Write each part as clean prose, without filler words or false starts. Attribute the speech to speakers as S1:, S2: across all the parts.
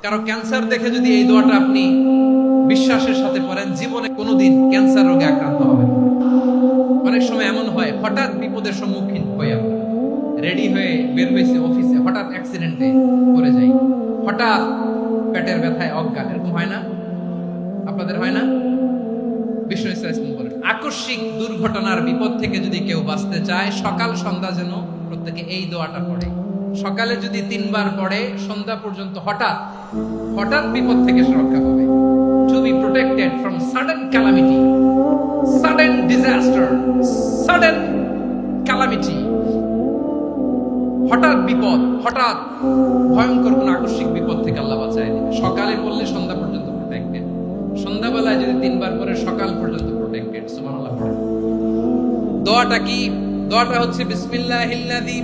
S1: কারো ক্যান্সার দেখে যদি এই দোয়াটা আপনি বিশ্বাসের সাথে পড়েন, জীবনে কোনোদিন ক্যান্সার রোগে আক্রান্ত হবেন না। অনেক সময় এমন হয়, হঠাৎ বিপদের সম্মুখীন হই আমরা, রেডি হয়ে বের হয়েছে অফিসে, হঠাৎ অ্যাক্সিডেন্টে পড়ে যাই, হঠাৎ পেটের ব্যথায় অজ্ঞান, এরকম হয় না? আপনাদের হয় না? বিষ্ণু ইসলাম বলেন, আকস্মিক দুর্ঘটনার বিপদ থেকে যদি কেউ বাঁচতে চায়, সকাল সন্ধ্যা যেন প্রত্যেকে এই দোয়াটা পড়ে। সকালে যদি 3 বার পড়ে, সন্ধ্যা পর্যন্ত হঠাৎ হঠাৎ বিপদ থেকে রক্ষা পাবে। To be protected from sudden calamity, sudden disaster, sudden calamity, হঠাৎ বিপদ, হঠাৎ ভয়ঙ্কর কোন আকস্মিক বিপদ থেকে আল্লাহ বাঁচায় দিবে। সকালে বললে সন্ধ্যা পর্যন্ত প্রোটেক্টেড, সন্ধ্যাবেলায় যদি 3 বার পরে সকাল পর্যন্ত প্রোটেক্টেড। সুবহানাল্লাহ পড়ে। দোয়াটা কি? দোয়াটা হচ্ছে বিসমিল্লাহিল্লাযী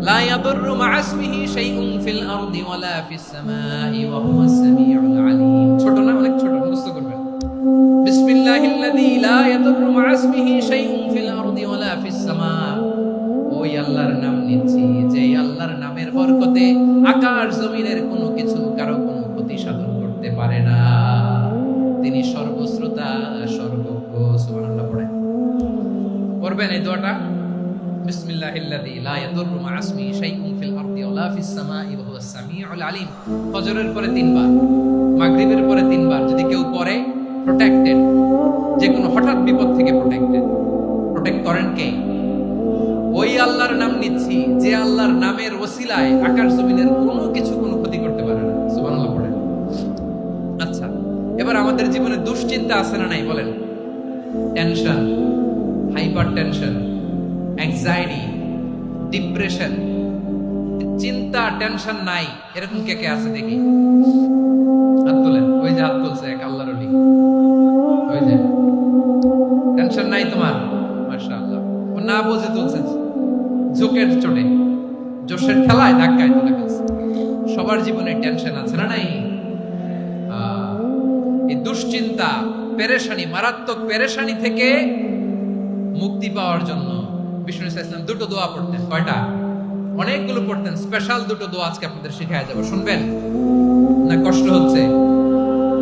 S1: লা ইয়াদুররু মা ইসমিহি শাইউন ফিল আরদি ওয়ালা ফিস সামাই ওয়া হুয়াস সামিউল আলীম। ছোট না? অনেক ছোট, মুখস্থ করবেন। বিসমিল্লাহিল্লাযী লা ইয়াদুররু মা ইসমিহি শাইউন ফিল আরদি ওয়ালা ফিস সামা। ওই আল্লাহর নাম নিচ্ছি যে আল্লাহর নামের বরকতে আকাশ জমিনের কোনো কিছু কারো কোনো ক্ষতি সাধন করতে পারে না। তিনি সর্বশ্রোতা, সর্বজ্ঞ। সুবহানাল্লাহ পড়ে। পড়বেন এই দোয়াটা, বিসমিল্লাহিল্লাযী লা ইয়াদুররু মা ইসমিহি শাইউন ফিল আরদি ওয়ালা ফিস সামাই ওয়া হুয়াস সামিউল আলীম। ফজরের পরে 3 বার, মাগরিবের পরে 3 বার যদি কেউ পড়ে, প্রোটেক্টেড, যে কোনো হঠাৎ বিপদ থেকে প্রোটেক্টেড। প্রোটেক্ট করেন কে? ওই আল্লাহর নাম নিচ্ছি যে আল্লাহর নামের ওসিলায় আকাশ জমিনের কোনো কিছু কোনো ক্ষতি করতে পারে না। সুবহানাল্লাহ পড়ে। আচ্ছা, এবার আমাদের জীবনে দুশ্চিন্তা আছে না নাই বলেন? Tension, hyper tension, anxiety, depression, চিন্তা, টেনশন নাই, এরকম কে কে আছে দেখি? হাত তোলেন। ওই যে হাত তুলছে এক আল্লাহর ওলি, ওই যে। টেনশন নাই তোমার? মাশাআল্লাহ। ও না বুঝে তুলছে, জোকের চোটে, জোশের ঠেলায় ধাক্কায় তুলে ফেলছে। সবার জীবনে টেনশন আছে না নাই? এই দুশ্চিন্তা, পেরেশানি, মারাত্মক পেরেশানি থেকে মুক্তি পাওয়ার জন্য বিষ্ণু ইসলাম 2টো দোয়া পড়তেন। কয়টা? অনেকগুলো পড়তেন। স্পেশাল 2টো দোয়া আজকে আপনাদের শিখায়া যাব, শুনবেন না? কষ্ট হচ্ছে?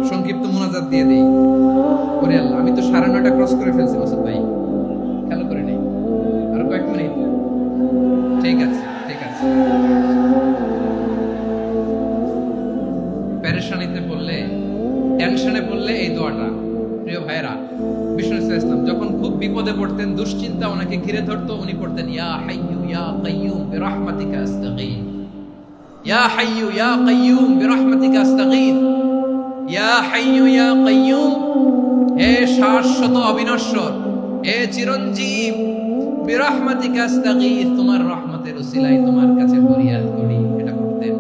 S1: সংক্ষিপ্ত মুনাজাত দিয়ে দেই। ওরে আল্লাহ, আমি তো 9:30 ক্রস করে ফেলছি মাসুদ ভাই, খেয়াল করে নেই। আর কয়েক মিনিট। ঠিক আছে, ঠিক আছে। পেরেশানিতে পড়লে, টেনশনে পড়লে এই দোয়াটা, প্রিয় ভাইরা, বিষ্ণু ইসলাম যখন খুব বিপদে পড়তেন, দুশ্চিন্তা ওনাকে ঘিরে ধরতো, উনি পড়তেন ইয়া হাইয়্যু ইয়া কাইয়্যুম বিরহমাতিকা আস্তাগীথ, ইয়া হাইয়্যু ইয়া কাইয়্যুম বিরহমাতিকা আস্তাগীথ, ইয়া হাইয়্যু ইয়া কাইয়্যুম, হে শাশ্বত অবিনশ্বর, হে চিরঞ্জীব, বিরহমাতিকা আস্তাগীথ, তোমার রহমতের উসিলায় তোমার কাছে ফরিয়াদ করি। এটা করতেন।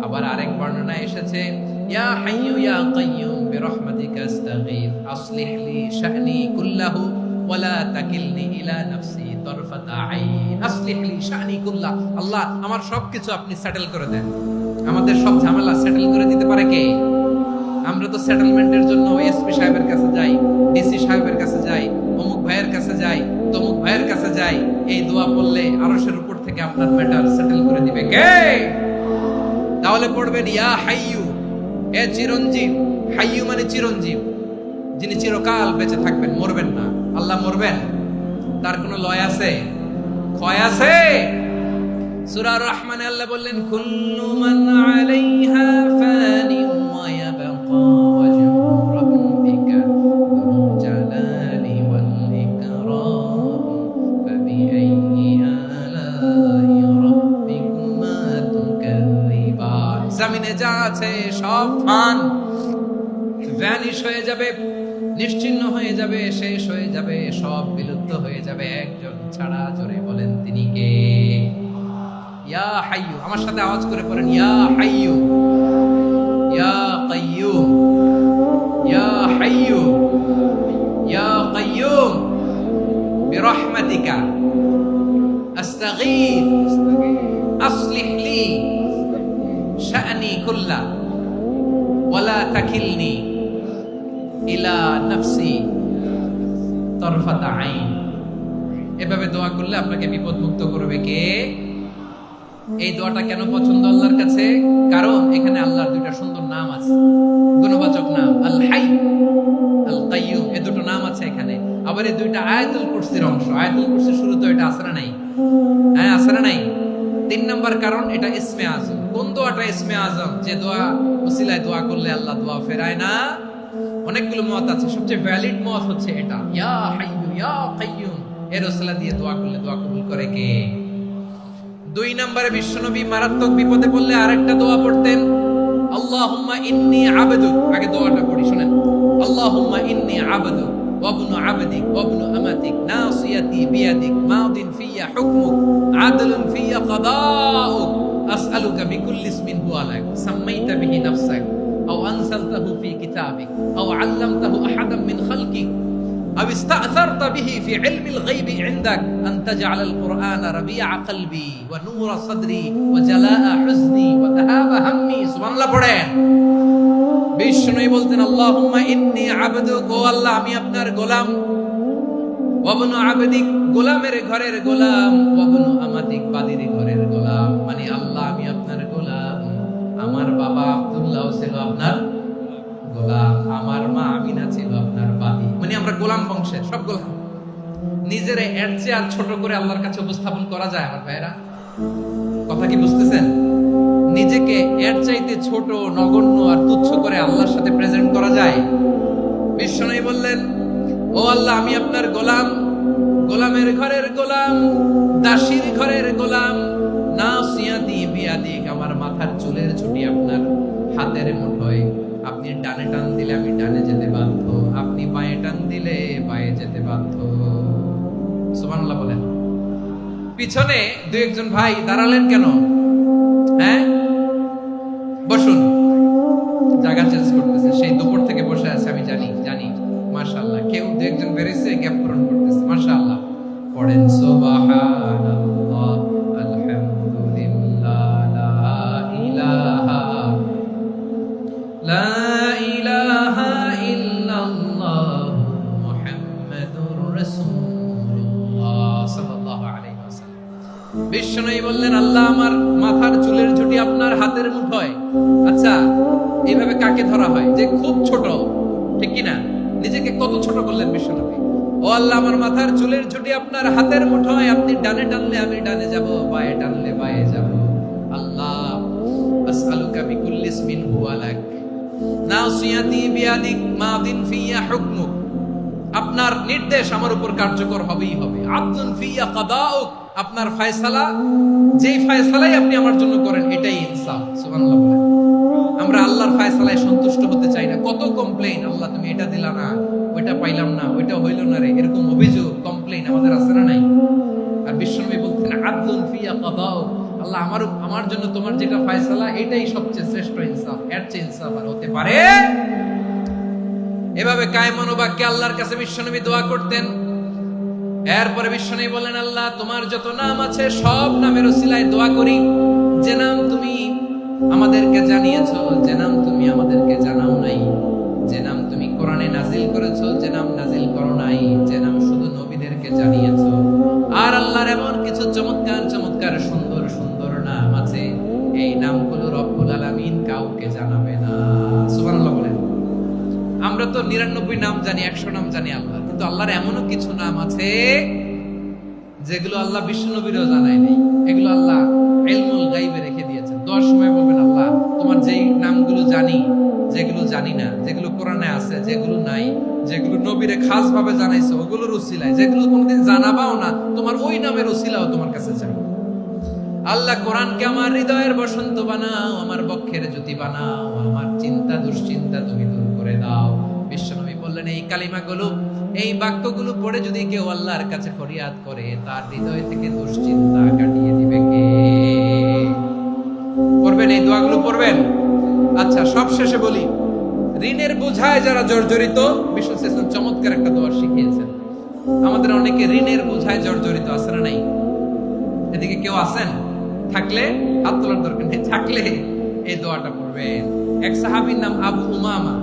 S1: আবার আরেক বর্ণনায় এসেছে ইয়া হাইয়্যু ইয়া কাইয়্যুম বিরহমাতিকা আস্তাগীথ আসলিহ লি শা'নি কুল্লাহু ওয়া লা তাকিলনি ইলা নাফসি তারফাতা আইন। আসলিহ লি শা'নি কুল্লাহ, আল্লাহ আমার সবকিছু আপনি সেটেল করে দেন। আমাদের সব ঝামেলা সেটেল করে দিতে পারে কে? আমরা তো সেটেলমেন্টের জন্য এসপি সাহেবের কাছে যাই, ডিসি সাহেবের কাছে যাই, অমুক ভাইয়ের কাছে যাই, তমুক ভাইয়ের কাছে যাই। এই দোয়া পড়লে আরশের উপর থেকে আপনার ম্যাটার সেটেল করে দিবে কে? তাহলে পড়বেন ইয়া হাইয়্যু, হে চিরঞ্জীব। হাইয়্যু মানে চিরঞ্জীব, যিনি চিরকাল বেঁচে থাকবেন, মরবেন না। আল্লাহ মরবেন? তার কোনো লয় আছে? ক্ষয় আছে? সূরা আর-রহমানে আল্লাহ বললেন কুল্লু মান আলাইহা ফানি ওয়া ইয়াবকা ওয়াজহু রাব্বিকা যুল জালালি ওয়াল ইকরাম ফাবিআইয়ি আলাই রাব্বিকুমা তুকাযযিবান। জমিনে যা আছে সব ফান, ভ্যানিশ হয়ে যাবে, নিশ্চিহ্ন হয়ে যাবে, শেষ হয়ে যাবে, সব বিলুপ্ত হয়ে যাবে, একজন ছাড়া। জোরে বলেন তিনি কে? ইয়া হাইয়্যু। আমার সাথে আওয়াজ করে পড়েন ইয়া হাইয়্যু ইয়া কাইয়্যুম ইয়া হাইয়্যু ইয়া কাইয়্যুম বিরহমাতিকা আস্তাগীথ আসলিহ লি শা'নি কুল্লা ওয়া লা তাকিলনি ইলা নাফসি তারফাতা আইন। এভাবে দোয়া করলে আপনাকে বিপদ মুক্ত করবে কে? এই দোয়াটা কেন পছন্দ আল্লাহর কাছে? কারণ এখানে আল্লাহর দুইটা সুন্দর নাম আছে, গুণবাচক নাম, আল হাই, আল কাইয়ুম, এই দুটো নাম আছে এখানে। আবার এই দুইটা আয়াতুল কুরসির অংশ। আয়াতুল কুরসির শুরুতে এটা আছে না নাই? হ্যাঁ, আছে না নাই? 3 নাম্বার কারণ, এটা ইসমে আজম। কোন দোয়াটা ইসমে আজম? যে দোয়া ওসিলায় দোয়া করলে আল্লাহ দোয়া ফেরায় না। অনেকগুলো মত আছে, সবচেয়ে ভ্যালিড মত হচ্ছে এটা, ইয়া হাইয়ু ইয়া কাইয়ুম, এর ওসিলা দিয়ে দোয়া করলে দোয়া কবুল করে কে? 2 নম্বরে বিশ্বনবী মারাত্মক বিপদে পড়লে আরেকটা দোয়া পড়তেন, আল্লাহুম্মা ইন্নী আবদুক। আগে দোয়াটা পড়ি, শুনেন। আল্লাহুম্মা ইন্নী আবদুক ওয়া ইবনু আবদিক ওয়া ইবনু আমাতিক, নাসিয়াতি বিয়াদিক, মাদিন ফিয়া হুকমুক, আদলুন ফিয়া কাদাউক, আসআলুকা বিকুল্লি ইসমিন হুয়া লাক, সাম্মাইতা বিহি নাফসাক, আও আনসালতাহু ফি কিতাবিক, আও আল্লামতাহু আহাদাম মিন খালকিক, أو استأثرت به في علم الغيب عندك أن تجعل القرآن ربيع قلبي ونور صدري وجلاء حزني وذهاب همي। سبحان الله পড়েন। বিষ্ণুই বলতেন, আল্লাহুম্মা ইন্নী আবদুক, ও আল্লাহ আমি আপনার গোলাম, ওয়া ইবনু আবদিক, গোলামের ঘরের গোলাম, ওয়া ইবনু আমাতিক, বাদীর ঘরের গোলাম। মানে আল্লাহ আমি আপনার গোলাম, আমার বাবা আব্দুল্লাহ ছিল আপনার গোলাম, আমার মা আমিনা ছিল আপনার বাদী। মানে আমরা গোলাম বংশের, সব গোলাম। নিজের এর চেয়ে আর ছোট করে আল্লাহর কাছে উপস্থাপন করা যায় আমার ভাইরা? কথা কি বুঝতেছেন? নিজেকে এর চাইতে ছোট, নগণ্য আর তুচ্ছ করে আল্লাহর সাথে প্রেজেন্ট করা যায়? বিশ্বনবী বললেন, ও আল্লাহ আমি আপনার গোলাম, গোলামের ঘরের গোলাম, দাসীর ঘরের গোলাম, নাসিয়াতি বিয়াদিক, আমার মাথার চুলের ছুটি আপনার হাতের মুঠোয়। আপনি ডানে টান দিলে আমি ডানে যেতে বাধ্য, আপনি বাঁয়ে টান দিলে বাঁয়ে যেতে বাধ্য। সুবহানাল্লাহ বলেন। পিছনে 2-1 ভাই দাঁড়ালেন কেন? হ্যাঁ, বসুন। জায়গা চেঞ্জ করতেছে, সেই দুপুর থেকে বসে আছে, আমি জানি জানি। মাশাআল্লাহ, কেউ 2-1 বেরিয়েছে, গ্যাপ পূরণ করতেছে। মাশাআল্লাহ। পড়েন সুবহানাল্লাহ, আলহামদুলিল্লাহ, লা ইলাহা লা ইলাহা ইল্লাল্লাহ, মুহাম্মাদুর রাসূলুল্লাহ সাল্লাল্লাহু আলাইহি ওয়াসাল্লাম। বিশ্বনবী বললেন, আল্লাহ আমার মাথার চুলের ঝুঁটি আপনার হাতের মুঠোয়। আচ্ছা, এইভাবে কাকে ধরা হয়? যে খুব ছোট, ঠিক কি না? নিজেকে কত ছোট করলেন বিশ্বনবী। ও আল্লাহ আমার মাথার চুলের ঝুঁটি আপনার হাতের মুঠোয়, আপনি ডানে টানলে আমি ডানে যাব, বাঁয়ে টানলে বাঁয়ে যাব। আল্লাহ আসআলুকা বিকুল্লি ইসমিন হুয়া লাক, নাসিয়াতি বিয়াদিক, মাদিন ফিয়া হুকমুক, আপনার নির্দেশ আমার উপর কার্যকর হবেই হবে। আদলুন ফিয়া কাদাউক, আপনার ফয়সালা, যেই ফয়সালাই আপনি আমার জন্য করেন এটাই ইনসাফ। সুবহানাল্লাহ বলেন। আমরা আল্লাহর ফয়সালায় সন্তুষ্ট হতে চাই না। কত কমপ্লেইন, আল্লাহ তুমি এটা দিলা না, ওইটা পাইলাম না, ওইটা হইল না রে, এরকম অভিযোগ, কমপ্লেইন আমাদের আছে না নাই? আর বিশ্বনবী বলতেন, আদলুন ফিয়া কাদাউক, আল্লাহ আমার জন্য তোমার যেটা ফয়সালা এটাই সবচেয়ে শ্রেষ্ঠ ইনসাফ, এর চেয়ে ইনসাফ আর হতে পারে? এভাবে কায়মান বাক্যে আল্লাহর কাছে বিশ্বনবী দোয়া করতেন। এরপরে বিশ্বনবী বলেন, আল্লাহ তোমার যত নাম আছে সব নামের ওসিলায় দোয়া করি, যে নাম তুমি আমাদেরকে জানিয়েছো, যে নাম তুমি আমাদেরকে জানাও নাই, যে নাম তুমি কোরআনে নাজিল করেছো, যে নাম নাজিল করো নাই, যে নাম শুধু নবীদেরকে জানিয়েছো। আর আল্লাহর এমন কিছু চমৎকার চমৎকার সুন্দর সুন্দর নাম আছে, এই নামগুলো রব্বুল আলামিন কাউকে জানাবে না। সুবহানাল্লাহ বলেন। আমরা তো 99 নাম জানি, 100 নাম জানি আল্লাহ, কিন্তু আল্লাহর এমনও কিছু নাম আছে যেগুলো আল্লাহ বিশ্বনবীরও জানায় নাই। এগুলো আল্লাহ ইলমুল গায়বে রেখে দিয়েছেন। দোয়ার সময় বলবেন, আল্লাহ তোমার যেই নামগুলো জানি, যেগুলো জানি না, যেগুলো কোরআনে আছে, যেগুলো নাই, যেগুলো নবীরে খাস ভাবে জানাইছো ওগুলোর উসিলায়, যেগুলো কোনোদিন জানাবাও না, তোমার ওই নামের উসিলাও তোমার কাছে চাই। আল্লাহ কোরআনকে আমার হৃদয়ের বসন্ত বানাও, আমার বক্ষের জ্যোতি বানাও, আমার চিন্তা দুশ্চিন্তা তুমি দূর করে দাও। বিশ্বনবী বললেন, এই কালিমাগুলো, এই বাক্যগুলো পড়ে যদি কেউ আল্লাহর কাছে ফরিয়াদ করে, তার হৃদয় থেকে দুশ্চিন্তা কাটিয়ে দিবে কে? পড়বেন, এই দোয়াগুলো পড়বেন। আচ্ছা, সব শেষে বলি, ঋণের বোঝায় যারা জর্জরিত, বিষ্ণু ইসলাম চমৎকার একটা দোয়া শিখিয়েছেন। আমাদের অনেকে ঋণের বোঝায় জর্জরিত, আছে না নাই? এদিকে কেউ আছেন? থাকলে হাত তোলার দরকার নেই, থাকলে এই দোয়াটা পড়বেন। এক সাহাবীর নাম আবু উমামা,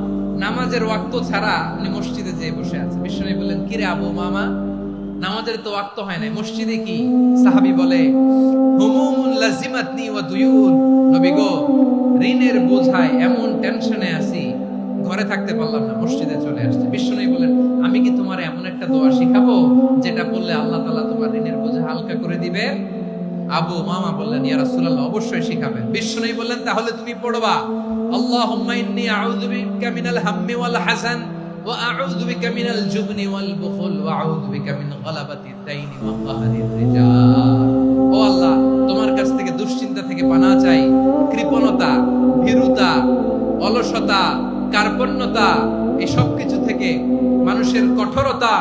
S1: নামাজের ওয়াক্ত ছাড়া উনি মসজিদে যেয়ে বসে আছে। বিশ্বনবী বললেন, কি রে আবু উমামা, নামাজের তো ওয়াক্ত হয় না, মসজিদে কি? সাহাবী বলে হুমুমুন লাজিমাতনি ওয়া দুয়ুন, নবী গো ঋণের বোঝায় এমন টেনশনে আছি, ঘরে থাকতে পারলাম না, মসজিদে চলে আসছে। বিশ্বনবী বলেন আমি কি তোমার এমন একটা দোয়া শিখাবো যেটা বললে আল্লাহ তাআলা তোমার ঋণের বোঝা হালকা করে দিবে? আবু মামা বললেন ইয়া রাসূলুল্লাহ অবশ্যই শিখাবেন। বিশ্বনবী বললেন তাহলে তুমি পড়বা আল্লাহুম্মা ইন্নী আউযু বিকা মিনাল হাম্মি ওয়াল হাযান ওয়া আউযু বিকা মিনাল জুবনি ওয়াল বুখল ওয়া আউযু বিকা মিন গালাবাতিদ দাইনি ওয়া কাহরির রিজাল। ও আল্লাহ তোমার কাছ থেকে দুশ্চিন্তা থেকে পানাহ চাই, কৃপণতা, ভীরুতা, অলসতা, কার্পণ্যতা, এই সব কিছু থেকে, মানুষের কঠোরতা,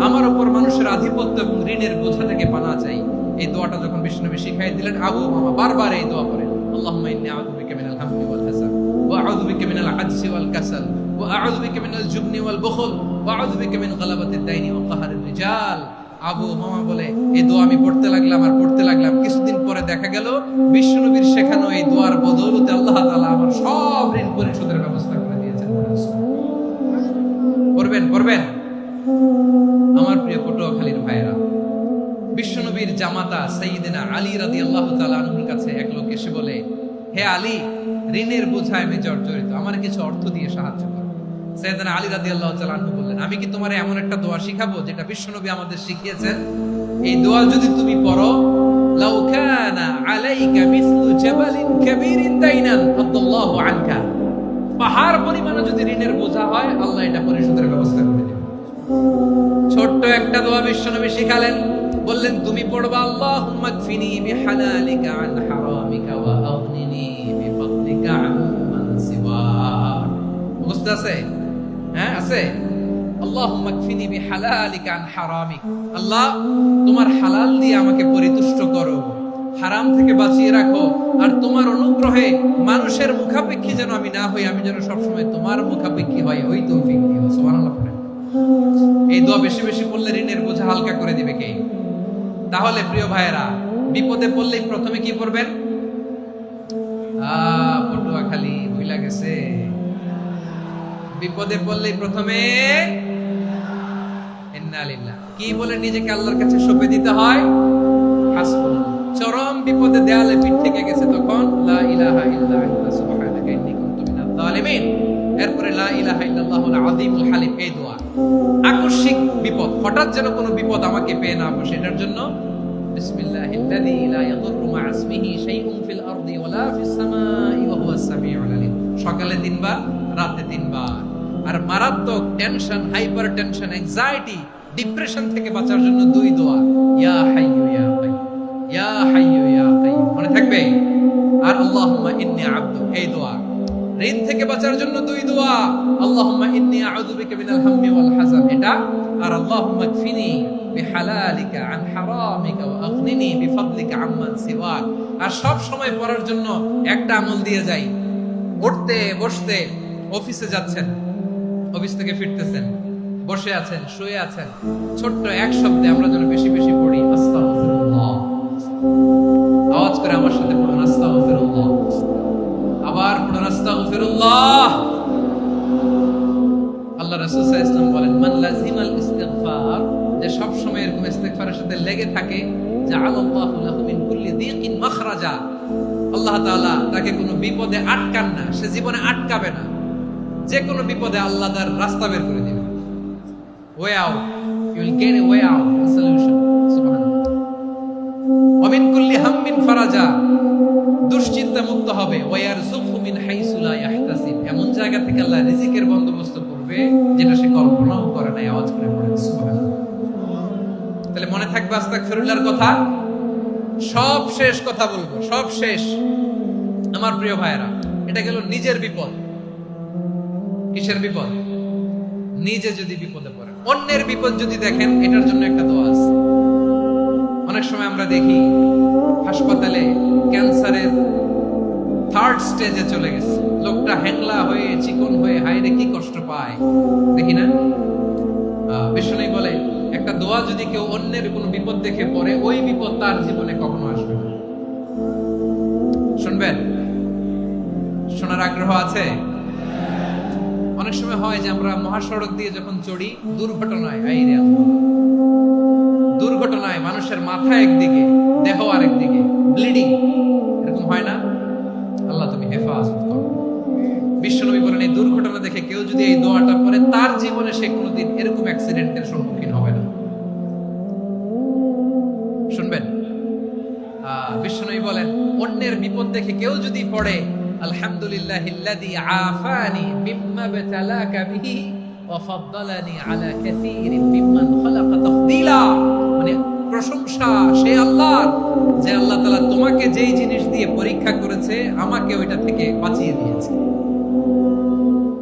S1: আমার উপর মানুষের আধিপত্য এবং ঋণের বোঝা থেকে পানাহ চাই। এই দোয়াটা যখন বিশ্বনবী শিখাই দিলেন, আবু মামা বারবার এই দোয়া করেন আল্লাহুম্মা ইন্নী আউযু বিকা মিনাল হাম্মি ওয়াল হাযান ওয়া আউযু বিকা মিনাল আজজি ওয়াল কাসাল ওয়া আউযু বিকা মিনাল জুবনি ওয়াল বুখল ওয়া আউযু বিকা মিন গালাবাতিদ দাইনি ওয়া কাহরির রিজাল। আবু মামা বলে এই দোয়া আমি পড়তে লাগলাম। কিছুদিন পরে দেখা গেল বিশ্বনবীর শেখানো এই দোয়ার বদৌলতে আল্লাহ তাআলা আমার সব ঋণ পরিশোধের ব্যবস্থা করে দিয়েছেন। পড়বেন আমার প্রিয় পটুয়াখালীর ভাইয়েরা, বিশ্বনবীর জামাতা সাইয়্যিদিনা আলী রাদিয়াল্লাহু তাআলা আনহুর কাছে এক লোক এসে বলে, হে আলী, ঋণের বোঝায় আমি জর্জরিত, আমার কিছু অর্থ দিয়ে সাহায্য করো। সাইয়্যিদিনা আলী রাদিয়াল্লাহু তাআলা আনহু বললেন, আমি কি তোমারে এমন একটা দোয়া শিখাবো যেটা বিশ্বনবী আমাদের শিখিয়েছেন? এই দোয়া যদি তুমি পড়ো, লাউ কানা আলাইকা মিসলু জাবালিন কাবীরিন দাইনান আল্লাহু আনকা, পাহাড় পরিমাণে যদি ঋণের বোঝা হয় আল্লাহ এটা পরিশোধের ব্যবস্থা করে দেবেন। ছোট্ট একটা দোয়া বিশ্বনবী শিখালেন, বললেন তুমি পড়বা আল্লাহুম্মা কফিনি বিহালালিকা আন হারামিকা ওয়া আগনিনি বিফাদলিকা আম্মান সিওয়াক। বুঝতে আছে? হ্যাঁ আছে। আল্লাহুম্মা কফিনি বিহালালিকা আন হারামিক, আল্লাহ তোমার হালাল দিয়ে আমাকে পরিতুষ্ট করো, হারাম থেকে বাঁচিয়ে রাখো, আর তোমার অনুগ্রহে মানুষের মুখাপেক্ষী যেন আমি না হই, আমি যেন সবসময় তোমার মুখাপেক্ষী হই, ওই তৌফিক দিও। সুবহানাল্লাহ। এই দোয়া বেশি বেশি পড়লে ঋণের বোঝা হালকা করে দিবে কে? তাহলে প্রিয় ভাইয়েরা, বিপদে পড়লেই প্রথমে কি পড়বেন? পটুয়াখালী ভুলা গেছে, বিপদে পড়লেই প্রথমে ইন্না লিল্লাহ কি বলে নিজেকে আল্লাহর কাছে সঁপে দিতে হয়? হাসবুনাল্লাহ। চরম বিপদে দেয়ালে পিঠ থেকে গেছে তখন লা ইলাহা ইল্লা আনতা সুবহানাকা ইন্নী কুনতু মিনাজ জালিমিন। এরপরে লা ইলাহা ইল্লাল্লাহুল আযীমুল হালিম, এই দোয়া। আকস্মিক বিপদ, হঠাৎ যেন কোনো বিপদ আমাকে পেয়ে না বসে, এটার জন্য বিসমিল্লাহিল্লাযী লা ইয়াদুররু মা ইসমিহি শাইউন ফিল আরদি ওয়ালা ফিস সামাই ওয়া হুয়াস সামিউল আলীম। সকালে 3 বার, রাতে 3 বার। আর মারাত্মক tension, hyper tension, anxiety, depression থেকে বাঁচার জন্য 2 দোয়া, ইয়া হাইয়্যু ইয়া কাইয়্যুম, ইয়া হাইয়্যু ইয়া কাইয়্যুম, মনে থাকবে? আর আল্লাহুম্মা ইন্নী আবদু, এই দোয়া। ঋণ থেকে বাঁচার জন্য 2 দোয়া, আল্লাহুম্মা ইন্নী আউযু বিকা মিনাল হাম্মি ওয়াল হাযান, এটা। আর আল্লাহুম্মা কফিনি বিহালালিকা আন হারামিকা ওয়া আগনিনি বিফাদলিকা আম্মান সিওয়াক। আর সব সময় পড়ার জন্য একটা আমল দিয়ে যাই, উঠতে বসতে, অফিসে যাচ্ছেন, অফিস থেকে ফিরতেছেন, বসে আছেন, শুয়ে আছেন, ছোট্ট এক শব্দে আমরা যেন বেশি বেশি পড়ি আস্তাগফিরুল্লাহ। আওয়াজ করে আমার সাথে পড়ুন আস্তাগফিরুল্লাহ, আবার পড়ুন আস্তাগফিরুল্লাহ। আল্লাহ রাসূল সাল্লাল্লাহু আলাইহি ওয়াসাল্লাম বলেন, মান লাযিমাল ইস্তিগফার, যে সব সময় এরকম ইস্তিগফারের সাথে লেগে থাকে, জাআলাল্লাহু লাহু মিন কুল্লি যিকিন মাখরাজা, আল্লাহ তাআলা তাকে কোনো বিপদে আটকান না, সে জীবনে আটকাবে না, যে কোনো বিপদে আল্লাহ তার রাস্তা বের করে দিবেন। Way out, you will get a way out, solution. সুবহানাল্লাহ। ওয়া মিন কুল্লি হাম্মিন ফারাজা, দুশ্চিন্তা মুক্ত হবে। ওয়া ইয়ারযুকহু মিন হাইসু লা ইয়াহতাসিব, এমন জায়গা থেকে আল্লাহ রিজিকের বন্দোবস্ত করবে যেটা সে কল্পনাও করে নাই। আওয়াজ করে পড়েন সুবহানাল্লাহ। তাহলে মনে থাকবে আস্তাগফিরুল্লাহর কথা। সব শেষ কথা বলবো, সব শেষ আমার প্রিয় ভাইয়েরা। এটা গেল নিজের বিপদ। কিসের বিপদ? নিজে যদি বিপদে পড়েন। অন্যের বিপদ যদি দেখেন, এটার জন্য একটা দোয়া আছে। অনেক সময় আমরা দেখি হাসপাতালে ক্যান্সারের 3rd স্টেজে চলে গেছে, লোকটা হ্যাংলা হয়ে, চিকন হয়ে, হায়রে কি কষ্ট পায়, দেখি না? বিষ্ণু বলে একটা দোয়া যদি কেউ অন্যের কোনো বিপদ দেখে পড়ে, ওই বিপদ তার জীবনে কখনো আসবে না। শুনবেন? শোনার আগ্রহ আছে? অনেক সময় হয় যে আমরা মহাসড়ক দিয়ে যখন চড়ি, দুর্ঘটনায়, দুর্ঘটনায় মানুষের মাথা একদিকে, দেহ আরেকদিকে, ব্লিডিং, এরকম হয় না? আল্লাহ তুমি হেফাজত করো। বিশ্বনবী বলেন এই দুর্ঘটনা দেখে কেউ যদি এই দোয়াটা পড়ে তার জীবনে সে কোনোদিন এরকম অ্যাক্সিডেন্টের সম্মুখীন হবে না। শুনবেন, বিশ্বনবী বলেন অন্যের বিপদ দেখে কেউ যদি পড়ে আলহামদুলিল্লাহিল্লাযী আফানি মিম্মা বাতালাকা বিহি ওয়া ফাদ্দালানি আলা কাসীরিন মিম্মান খালাকা তাফদীলা, মানে প্রশংসা সে আল্লাহর যে আল্লাহ তাআলা তোমাকে যেই জিনিস দিয়ে পরীক্ষা করেছে আমাকে ওইটা থেকে বাঁচিয়ে দিয়েছে।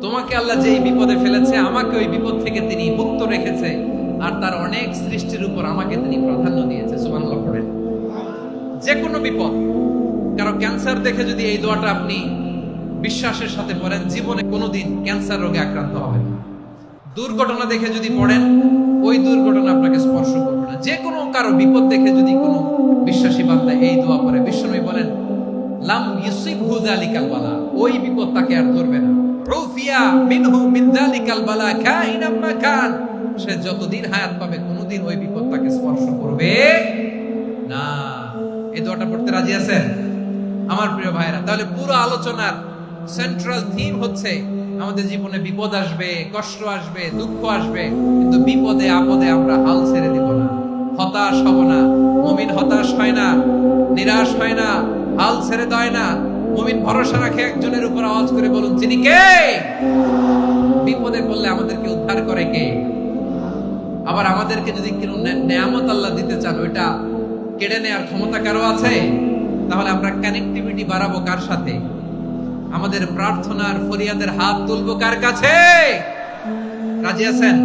S1: তোমাকে আল্লাহ যেই বিপদে ফেলেছে আমাকে ওই বিপদ থেকে তিনি মুক্ত রেখেছে, আর তার অনেক সৃষ্টির উপর আমাকে তিনি প্রাধান্য দিয়েছে। সুবহানাল্লাহ পড়েন। যে কোনো বিপদ, কারো ক্যান্সার দেখে যদি এই দোয়াটা আপনি বিশ্বাসের সাথে পড়েন জীবনে কোনোদিন ক্যান্সার রোগে আক্রান্ত হবেন না। দুর্ঘটনা দেখে যদি পড়েন ওই দুর্ঘটনা আপনাকে স্পর্শ করবে না। যে কোনো কারো বিপদ দেখে যদি কোনো বিশ্বাসী বান্দা এই দোয়া পড়ে, বিশ্বনবী বলেন লাম ইউসিবহু যালিকাল বালা, ওই বিপদ তাকে আর ধরবে না। উফিয়া মিনহু মিন যালিকাল বালা কাইনাম মা কান, সে যতদিন হায়াত পাবে কোনোদিন ওই বিপদ তাকে স্পর্শ করবে না। এই দোয়াটা পড়তে রাজি আছেন আমার প্রিয় ভাইরা? তাহলে পুরো আলোচনার সেন্ট্রাল থিম হচ্ছে আমাদের জীবনে বিপদ আসবে, কষ্ট আসবে, দুঃখ আসবে, কিন্তু বিপদে আপদে আমরা হাল ছেড়ে দিব না, হতাশ হব না। মুমিন হতাশ হয় না, নিরাশ হয় না, হাল ছেড়ে দেয় না। মুমিন ভরসা রাখে একজনের উপর। আওয়াজ করে বলুন তিনি কে? বিপদে পড়লে আমাদেরকে উদ্ধার করে কে? আবার আমাদেরকে যদি কোনো নেয়ামত আল্লাহ দিতে চান ওইটা কেড়ে নেওয়ার ক্ষমতা কারো আছে? তাহলে আমরা কানেক্টিভিটি বাড়াবো কার সাথে? আমাদের প্রার্থনার ফরিয়াদের হাত তুলবো কার কাছে? রাজি আছেন?